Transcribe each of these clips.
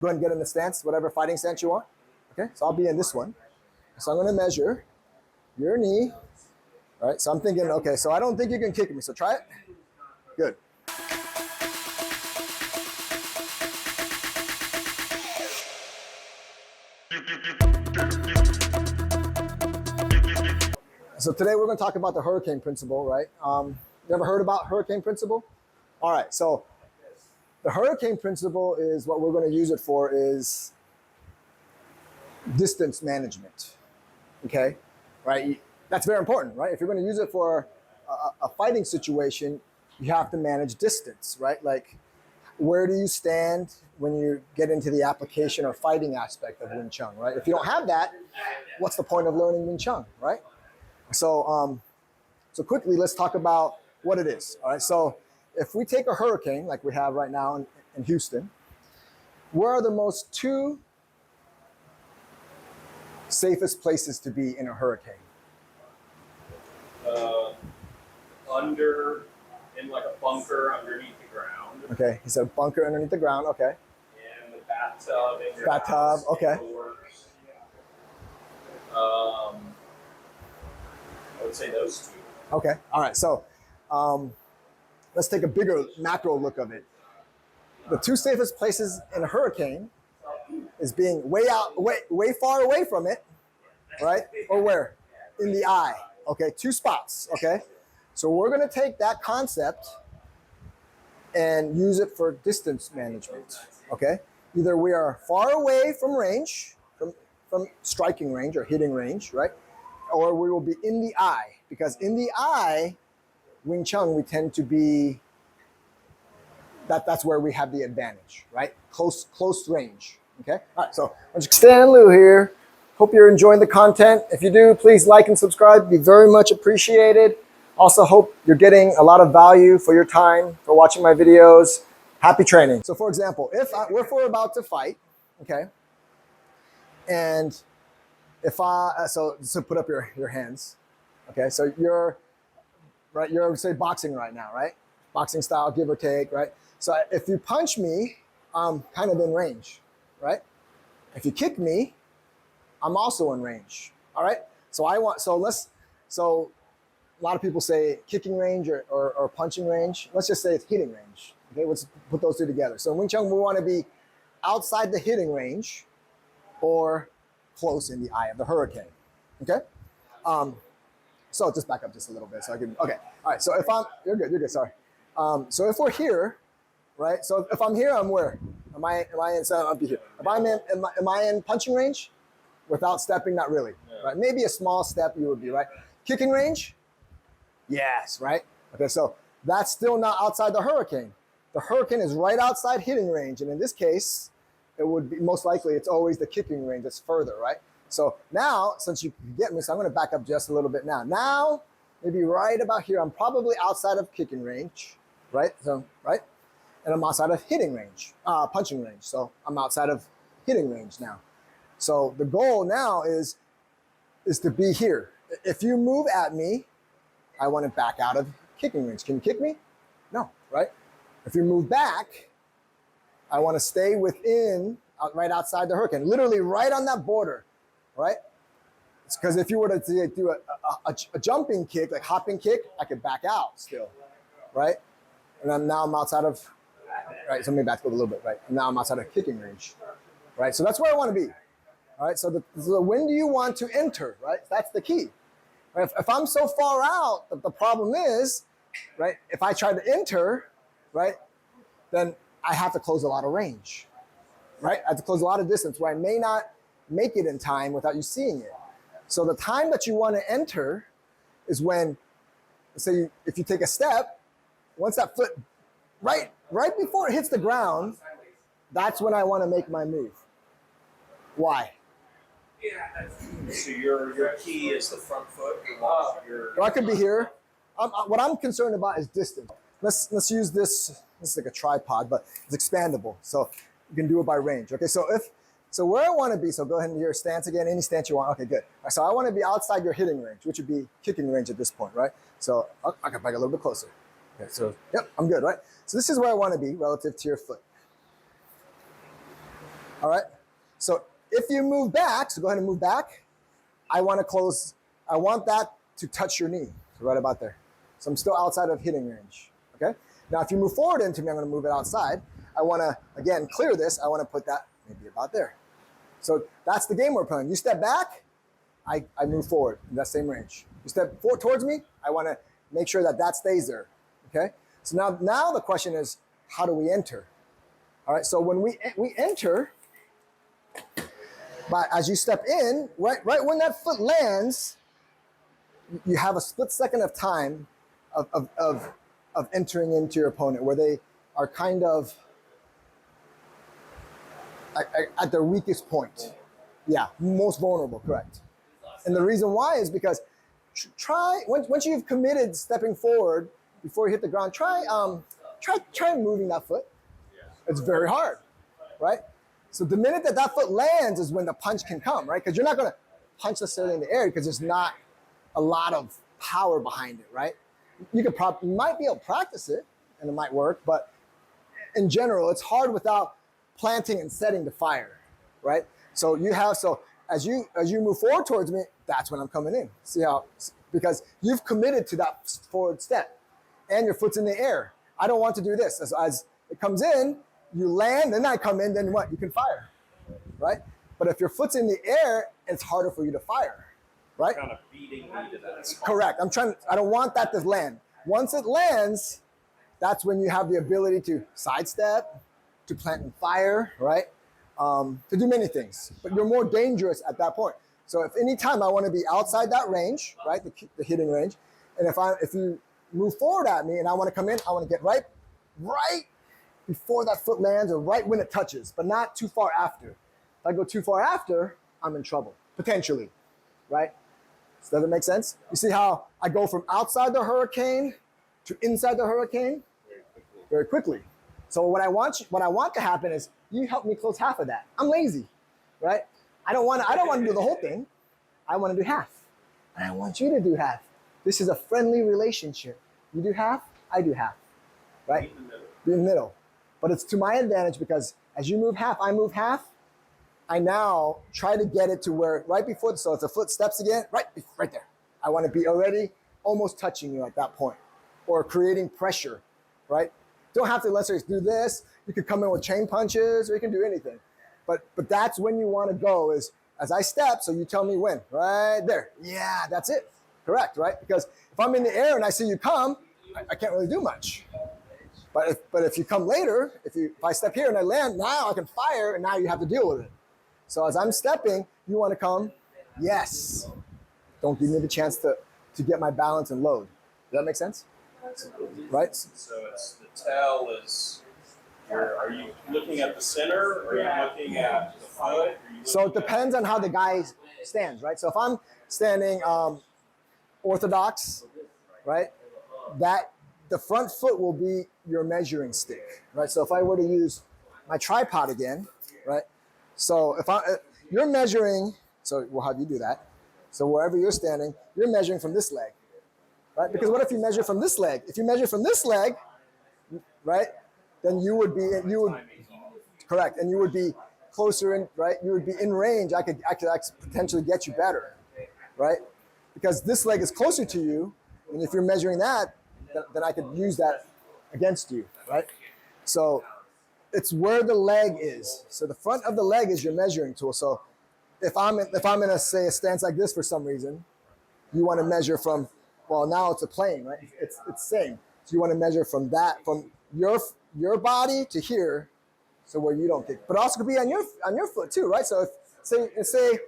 Go ahead and get in the stance, whatever fighting stance you want. Okay, so I'll be in this one. So I'm going to measure your knee. All right, so I'm thinking, okay, so I don't think you can kick me, so try it. Good. So today we're going to talk about the hurricane principle, right? You ever heard about hurricane principle? All right, so the hurricane principle is what we're going to use it for is distance management, okay? Right, that's very important, right? If you're going to use it for a fighting situation, you have to manage distance, right? Like, where do you stand when you get into the application or fighting aspect of Wing Chun, right? If you don't have that, what's the point of learning Wing Chun, right? So, so quickly, let's talk about what it is. All right. So, if we take a hurricane like we have right now in Houston, where are the most two safest places to be in a hurricane? In like a bunker underneath the ground. Okay. He said bunker underneath the ground. Okay. And the bathtub in your bathtub. House, Okay. indoors. I would say those two. Okay. All right. So let's take a bigger macro look of it. The two safest places in a hurricane is being way far away from it, right? Or where? In the eye. Okay. Two spots. Okay. So we're going to take that concept and use it for distance management. Okay. Either we are far away from range, from striking range or hitting range, right? Or we will be in the eye, because in the eye, Wing Chun, we tend to be, that's where we have the advantage, right? Close range, okay? All right, so I'm just Stan Liu here. Hope you're enjoying the content. If you do, please like and subscribe. It'd be very much appreciated. Also hope you're getting a lot of value for your time, for watching my videos. Happy training. So for example, if we're about to fight, okay? And so put up your hands. Okay, so you're say boxing right now, right? Boxing style, give or take, right? So if you punch me, I'm kind of in range, right? If you kick me, I'm also in range. All right. So a lot of people say kicking range or punching range. Let's just say it's hitting range. Okay, let's put those two together. So in Wing Chun, we want to be outside the hitting range or close in the eye of the hurricane. Okay. So just back up just a little bit so I can. Okay. All right. So if you're good. Sorry. So if we're here, right? So if I'm here, I'm where? Am I in? So I'll be here. Am I in punching range? Without stepping, not really. Yeah. Right? Maybe a small step you would be, right? Kicking range? Yes, right? Okay, so that's still not outside the hurricane. The hurricane is right outside hitting range. And in this case, it would be most likely it's always the kicking range that's further, right? So now, since you can get me, so I'm going to back up just a little bit now. Now, maybe right about here, I'm probably outside of kicking range, right? So, right? And I'm outside of hitting range, punching range. So I'm outside of hitting range now. So the goal now is to be here. If you move at me, I want to back out of kicking range. Can you kick me? No, right? If you move back, I want to stay within, right outside the hurricane, literally right on that border, right? It's because if you were to do a jumping kick, like hopping kick, I could back out still, right? And now I'm outside of, right? So let me back up a little bit, right? And now I'm outside of kicking range, right? So that's where I want to be. All right, so when do you want to enter, right? That's the key. Right? If I'm so far out, the problem is, right, if I try to enter, right, then I have to close a lot of range, right? I have to close a lot of distance where I may not make it in time without you seeing it. So the time that you want to enter is when, say, if you take a step, once that foot, right before it hits the ground, that's when I want to make my move. Why? So your key is the front foot. Well, I could be here. What I'm concerned about is distance. Let's use this. This is like a tripod, but it's expandable, so you can do it by range. Okay, so where I want to be. So go ahead and your stance again. Any stance you want. Okay, good. All right, so I want to be outside your hitting range, which would be kicking range at this point, right? So I can back a little bit closer. Okay, so yep, I'm good, right? So this is where I want to be relative to your foot. All right? So if you move back, so go ahead and move back, I want that to touch your knee, right about there. So I'm still outside of hitting range, okay? Now if you move forward into me, I'm gonna move it outside. I wanna, again, clear this. I wanna put that maybe about there. So that's the game we're playing. You step back, I move forward in that same range. You step forward towards me, I wanna make sure that that stays there, okay? So now the question is, how do we enter? All right, so when we enter, but as you step in, right when that foot lands, you have a split second of time of entering into your opponent where they are kind of at their weakest point. Yeah, most vulnerable, correct. And the reason why is because once you've committed stepping forward before you hit the ground, try moving that foot. It's very hard, right? So the minute that foot lands is when the punch can come, right? Because you're not gonna punch necessarily in the air because there's not a lot of power behind it, right? You might be able to practice it and it might work, but in general, it's hard without planting and setting the fire, right? So as you move forward towards me, that's when I'm coming in. See how, because you've committed to that forward step and your foot's in the air. I don't want to do this. As it comes in, you land, then I come in, then what? You can fire, right? But if your foot's in the air, it's harder for you to fire, right? Kind of beating me to that spot. Correct. I don't want that to land. Once it lands, that's when you have the ability to sidestep, to plant and fire, right? To do many things, but you're more dangerous at that point. So if any time I want to be outside that range, right, the hitting range, and if you move forward at me and I want to come in, I want to get right before that foot lands or right when it touches, but not too far after. If I go too far after, I'm in trouble, potentially, right? So does it make sense? You see how I go from outside the hurricane to inside the hurricane? Very quickly. So what I want to happen is you help me close half of that. I'm lazy, right? I don't want to do the whole thing. I want to do half. And I want you to do half. This is a friendly relationship. You do half, I do half, right? Be in the middle. But it's to my advantage because as you move half, I move half. I now try to get it to where right before, so if the foot steps again, right there. I want to be already almost touching you at that point or creating pressure, right? Don't have to necessarily do this. You could come in with chain punches or you can do anything. But that's when you want to go is as I step, so you tell me when, right there. Yeah, that's it. Correct, right? Because if I'm in the air and I see you come, I can't really do much. But if you come later, if I step here and I land, now I can fire and now you have to deal with it. So as I'm stepping, you want to come? Yes. Don't give me the chance to get my balance and load. Does that make sense? Right? So it's the tell is, are you looking at the center or are you looking at the foot? So it depends on how the guy stands, right? So if I'm standing orthodox, right, that the front foot will be your measuring stick, right? So if I were to use my tripod again, right? So if you're measuring, so we'll have you do that. So wherever you're standing, you're measuring from this leg, right? Because what if you measure from this leg? If you measure from this leg, right, then you would correct, and you would be closer in, right? You would be in range. I could potentially get you better, right? Because this leg is closer to you, and if you're measuring that, then I could use that against you, right? So it's where the leg is. So the front of the leg is your measuring tool. So if I'm in a stance like this for some reason, you want to measure from, well, now it's a plane, right? It's same. So you want to measure from your body to here, so where you don't kick. But also could be on your foot too, right? So if say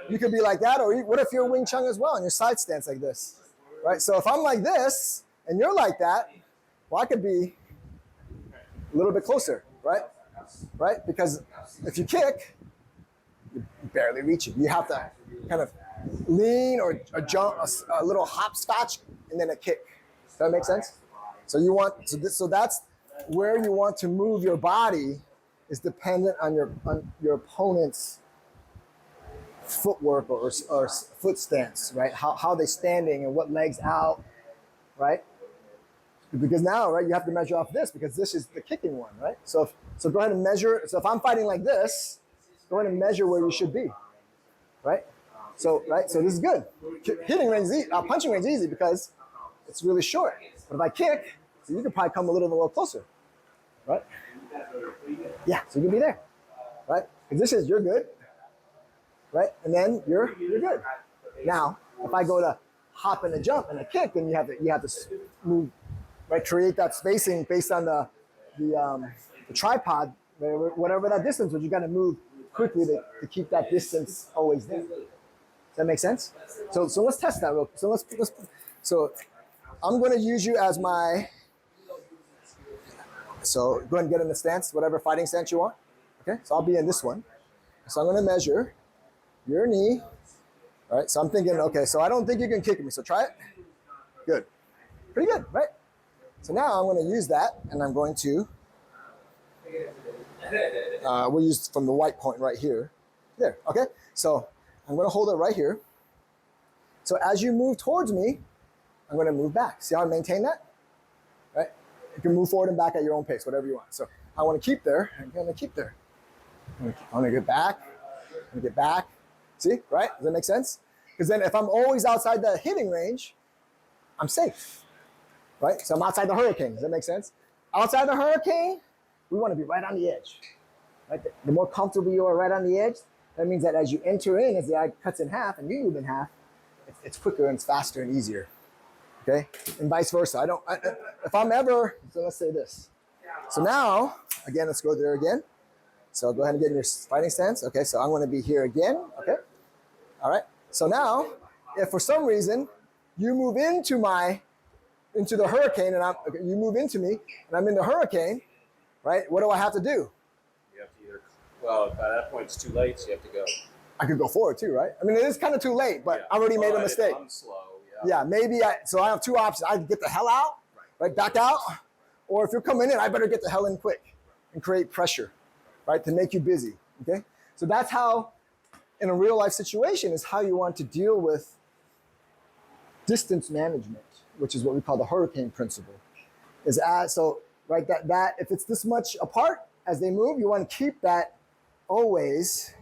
you could be like that, or what if you're Wing Chun as well and your side stance like this, right? So if I'm like this and you're like that, well, I could be a little bit closer, right? Right? Because if you kick, you're barely reaching. You have to kind of lean or jump a little hopscotch and then a kick. Does that make sense? So that's where you want to move your body is dependent on your opponent's footwork or foot stance, right? How they're standing and what legs out, right? Because now, right, you have to measure off this because this is the kicking one, right? So go ahead and measure. So if I'm fighting like this, go ahead and measure where you should be, right? So this is good. Hitting range is easy, punching range is easy because it's really short. But if I kick, so you could probably come a little closer, right? Yeah, so you can be there, right? Because this is, you're good, right? And then you're good. Now, if I go to hop and a jump and a kick, then you have to move, right? Create that spacing based on the tripod, whatever that distance was. You got to move quickly to keep that distance always there. Does that make sense? So let's test that real quick. So I'm going to use you as my. So go ahead and get in the stance, whatever fighting stance you want. Okay, so I'll be in this one. So I'm going to measure your knee. All right, so I'm thinking, okay, so I don't think you can kick me, so try it. Good. Pretty good, right? So now I'm going to use that, and I'm going to, we'll use from the white point right here. There, okay? So I'm going to hold it right here. So as you move towards me, I'm going to move back. See how I maintain that? Right? You can move forward and back at your own pace, whatever you want. So I want to keep there. I'm going to keep there. I'm going to get back. I'm going to get back. See, right? Does that make sense? Because then if I'm always outside the hitting range, I'm safe, right? So I'm outside the hurricane. Does that make sense? Outside the hurricane, we want to be right on the edge, right? The more comfortable you are right on the edge, that means that as you enter in, as the eye cuts in half and you move in half, it's quicker and it's faster and easier, okay? And vice versa. If I'm ever, so let's say this. So now, again, let's go there again. So go ahead and get in your fighting stance. Okay, so I'm going to be here again. Okay, all right. So now, if for some reason you move into the hurricane, and you move into me, and I'm in the hurricane, right? What do I have to do? You have to either, well, by that point it's too late, so you have to go. I could go forward too, right? I mean, it is kind of too late, but I already made a mistake. I'm slow. Yeah, maybe so I have two options. I can get the hell out, right, back out, or if you're coming in, I better get the hell in quick and create pressure, right, to make you busy, okay? So that's how, in a real life situation, is how you want to deal with distance management, which is what we call the hurricane principle. Right, that if it's this much apart as they move, you want to keep that always,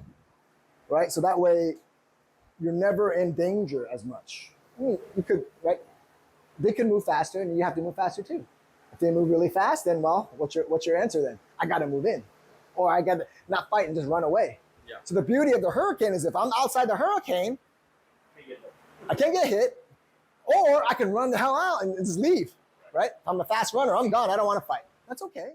right? So that way you're never in danger as much. I mean, you could, right? They can move faster and you have to move faster too. If they move really fast, then well, what's your answer then? I got to move in. Or I got to not fight and just run away. Yeah. So the beauty of the hurricane is if I'm outside the hurricane, I can't get hit, or I can run the hell out and just leave, right? If I'm a fast runner, I'm gone. I don't want to fight. That's okay.